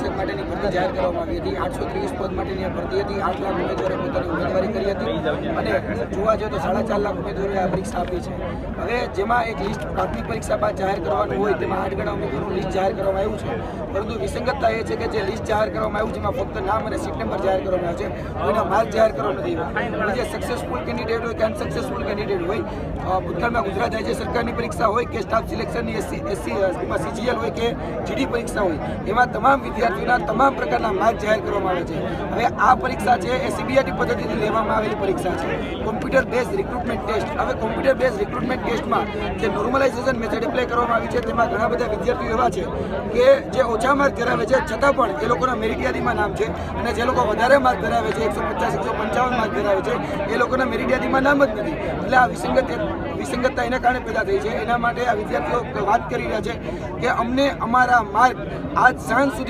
શિક્ષક માટેની ભરતી જાહેર કરવામાં આવી હતી. 823 પદ માટેની આ ભરતી હતી. 8 લાખ ઉમેદવારોએ પોતાની ઉમેદવારી કરી હતી અને જોવા જઈએ તો 4.5 લાખ ઉમેદવારોએ આ પરીક્ષા આપી છે. હવે જેમાં એક લિસ્ટ પ્રાથમિક પરીક્ષા બાદ જાહેર કરવાનું હોય તેમાં 8 ગણા ઉમેદવારોનું લિસ્ટ જાહેર કરવામાં આવ્યું છે. પરંતુ વિસંગતતા એ છે કે જે લિસ્ટ જાહેર કરવામાં આવ્યું છે એમાં ફક્ત નામ અને સીટ નંબર જાહેર કરવામાં આવે છે, કોઈના માર્ક જાહેર કરવા નથી આવ્યા. જે સક્સેસફુલ કેન્ડિડેટ હોય કે અનસક્સેસફુલ કેન્ડિડેટ હોય, ભૂતકાળમાં ગુજરાત રાજ્ય સરકારની પરીક્ષા હોય કે સ્ટાફ સિલેક્શનની એસસી સીજીએલ હોય કે જીડી પરીક્ષા હોય, એમાં તમામ વિદ્યાર્થીઓના તમામ પ્રકારના માર્ક જાહેર કરવામાં આવે છે. હવે આ પરીક્ષા છે એ સીબીઆરટી પદ્ધતિથી લેવામાં આવેલી પરીક્ષા છે, કોમ્પ્યુટર બેઝ રિક્રુટમેન્ટ ટેસ્ટ. હવે કોમ્પ્યુટર બેઝ રિક્રુટમેન્ટ ટેસ્ટમાં જે નોર્મલાઇઝેશન મેથડ એપ્લાય કરવામાં આવી છે તેમાં ઘણા બધા વિદ્યાર્થીઓ એવા છે કે જે ઓછા માર્ક ધરાવે છે છતાં પણ એ લોકોના મેરિટ યાદીમાં નામ છે, અને જે લોકો વધારે માર્ક ધરાવે છે 150-155 માર્ક ધરાવે છે એ લોકોના મેરિટ યાદીમાં નામ જ નથી. એટલે આ વિસંગતતા એના કારણે પેદા થઈ છે. એના માટે આ વિદ્યાર્થીઓ વાત કરી રહ્યા છે કે અમને અમારા માર્ક આજ સાંજ સુધી